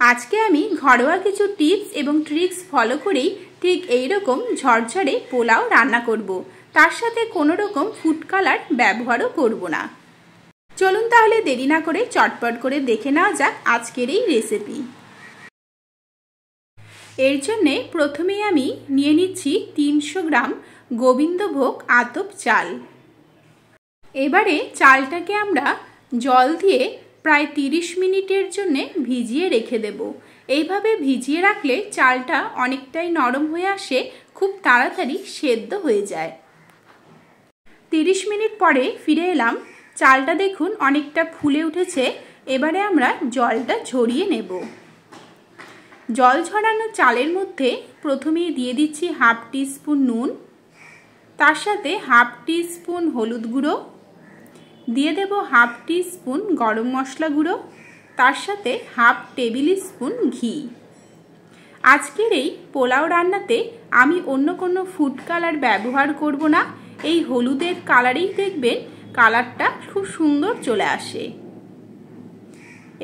আজকে আমি ঘরোয়া কিছু টিপস এবং ট্রিক্স ফলো করেই ঠিক এই রকম ঝরঝরে পোলাও রান্না করব। তার সাথে কোনো রকম ফুড কালার ব্যবহারও করব না। চলুন তাহলে দেরি না করে চটপট করে দেখে নেওয়া যাক আজকের এই রেসিপি। এর জন্যে প্রথমেই আমি নিয়ে নিচ্ছি 300 গ্রাম গোবিন্দভোগ আতপ চাল। এবারে চালটাকে আমরা জল দিয়ে প্রায় 30 মিনিটের জন্য ভিজিয়ে রেখে দেব। এইভাবে ভিজিয়ে রাখলে চালটা অনেকটাই নরম হয়ে আসে, খুব তাড়াতাড়ি সেদ্ধ হয়ে যায়। 30 মিনিট পরে ফিরে এলাম। চালটা দেখুন অনেকটা ফুলে উঠেছে। এবারে আমরা জলটা ঝরিয়ে নেব। জল ঝরানো চালের মধ্যে প্রথমেই দিয়ে দিচ্ছি হাফ টিস্পুন নুন, তার সাথে হাফ টিস্পুন হলুদ গুঁড়ো, দিয়ে দেব হাফ টিস্পুন গরম মশলা গুঁড়ো, তার সাথে হাফ টেবিল স্পুন ঘি। আজকের এই পোলাও রান্নাতে আমি অন্য কোনো ফুড কালার ব্যবহার করব না। এই হলুদের কালারেই দেখবেন কালারটা খুব সুন্দর চলে আসে।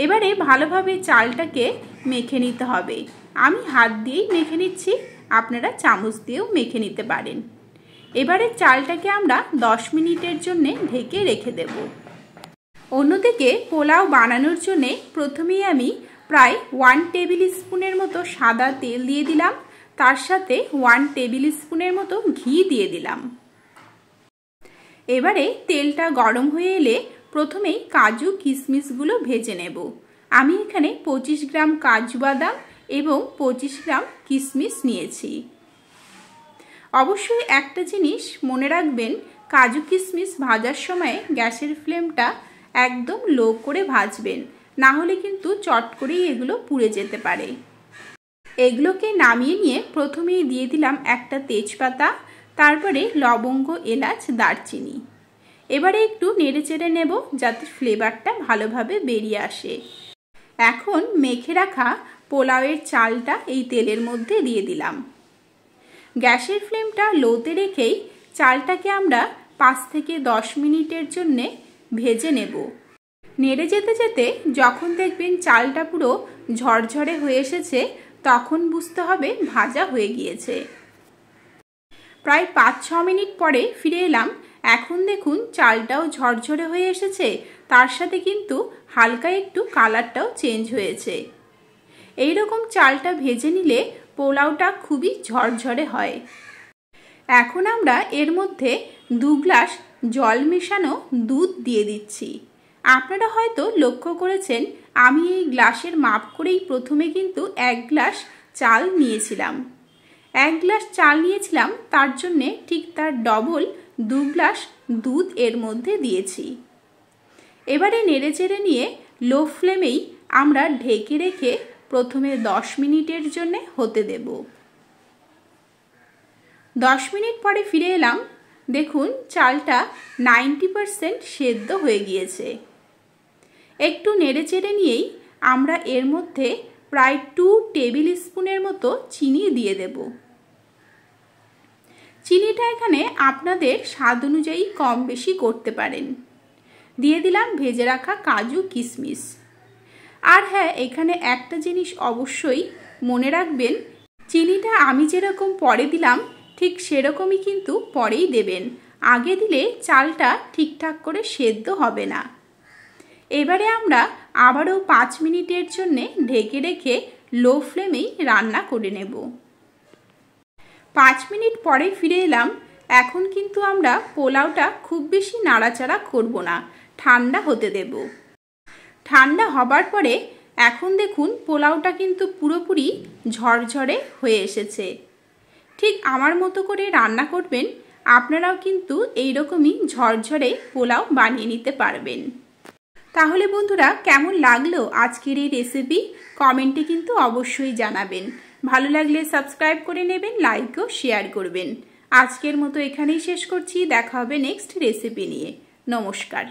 এবারে ভালোভাবে চালটাকে মেখে নিতে হবে। আমি হাত দিয়েই মেখে নিচ্ছি, আপনারা চামচ দিয়েও মেখে নিতে পারেন। এবারে চালটাকে আমরা 10 মিনিটের জন্য ঢেকে রেখে দেব। অন্যদিকে পোলাও বানানোর জন্য প্রথমেই আমি প্রায় 1 টেবিল স্পুনের মতো সাদা তেল দিয়ে দিলাম, তার সাথে 1 টেবিল স্পুনের মতো ঘি দিয়ে দিলাম। এবারে তেলটা গরম হয়ে এলে প্রথমেই কাজু কিশমিশগুলো ভেজে নেব। আমি এখানে 25 গ্রাম কাজু বাদাম এবং 25 গ্রাম কিশমিশ নিয়েছি। অবশ্যই একটা জিনিস মনে রাখবেন, কাজু কিশমিশ ভাজার সময় গ্যাসের ফ্লেমটা একদম লো করে ভাজবেন, না হলে কিন্তু চট করেই এগুলো পুড়ে যেতে পারে। এগুলোকে নামিয়ে নিয়ে প্রথমেই দিয়ে দিলাম একটা তেজপাতা, তারপরে লবঙ্গ, এলাচ, দারচিনি। এবারে একটু নেড়ে চেড়ে নেব যাতে ফ্লেভারটা ভালোভাবে বেরিয়ে আসে। এখন মেখে রাখা পোলাওয়ের চালটা এই তেলের মধ্যে দিয়ে দিলাম। গ্যাসের ফ্লেমটা লোতে রেখেই চালটাকে আমরা 5 থেকে 10 মিনিটের জন্য ভেজে নেব। নেড়ে যেতে যেতে যখন দেখবেন চালটা পুরো ঝরঝরে হয়ে এসেছে, তখন বুঝতে হবে ভাজা হয়ে গিয়েছে। প্রায় 5-6 মিনিট পরে ফিরে এলাম। এখন দেখুন চালটাও ঝরঝরে হয়ে এসেছে, তার সাথে কিন্তু হালকা একটু কালারটাও চেঞ্জ হয়েছে। এই রকম চালটা ভেজে নিলে পোলাওটা খুবই ঝরঝরে হয়। এখন আমরা এর মধ্যে 2 গ্লাস জল মেশানো দুধ দিয়ে দিচ্ছি। আপনারা হয়তো লক্ষ্য করেছেন আমি এই গ্লাসের মাপ করেই প্রথমে কিন্তু 1 গ্লাস চাল নিয়েছিলাম। 1 গ্লাস চাল নিয়েছিলাম, তার জন্যে ঠিক তার ডবল 2 গ্লাস দুধ এর মধ্যে দিয়েছি। এবারে নেড়ে চেড়ে নিয়ে লো ফ্লেমেই আমরা ঢেকে রেখে প্রথমে 10 মিনিটের জন্য হতে দেব। 10 মিনিট পরে ফিরে এলাম। দেখুন চালটা 90% সেদ্ধ হয়ে গিয়েছে। একটু নেড়ে চেড়ে নিয়েই আমরা এর মধ্যে প্রায় 2 টেবিল স্পুনের মতো চিনি দিয়ে দেব। চিনিটা এখানে আপনাদের স্বাদ অনুযায়ী কম বেশি করতে পারেন। দিয়ে দিলাম ভেজে রাখা কাজু কিশমিশ। আর হ্যাঁ, এখানে একটা জিনিস অবশ্যই মনে রাখবেন, চিনিটা আমি যেরকম পরে দিলাম ঠিক সেরকমই কিন্তু পরেই দেবেন। আগে দিলে চালটা ঠিকঠাক করে সেদ্ধ হবে না। এবারে আমরা আবারও 5 মিনিটের জন্য ঢেকে রেখে লো ফ্লেমেই রান্না করে নেব। 5 মিনিট পরে ফিরে এলাম। এখন কিন্তু আমরা পোলাওটা খুব বেশি নাড়াচাড়া করব না, ঠান্ডা হতে দেব। ঠান্ডা হবার পরে এখন দেখুন পোলাওটা কিন্তু পুরোপুরি ঝরঝরে হয়ে এসেছে। ঠিক আমার মতো করে রান্না করবেন, আপনারাও কিন্তু এইরকমই ঝরঝরে পোলাও বানিয়ে নিতে পারবেন। তাহলে বন্ধুরা, কেমন লাগলো আজকের এই রেসিপি কমেন্টে কিন্তু অবশ্যই জানাবেন। ভালো লাগলে সাবস্ক্রাইব করে নেবেন, লাইক ও শেয়ার করবেন। আজকের মতো এখানেই শেষ করছি। দেখা হবে নেক্সট রেসিপি নিয়ে। নমস্কার।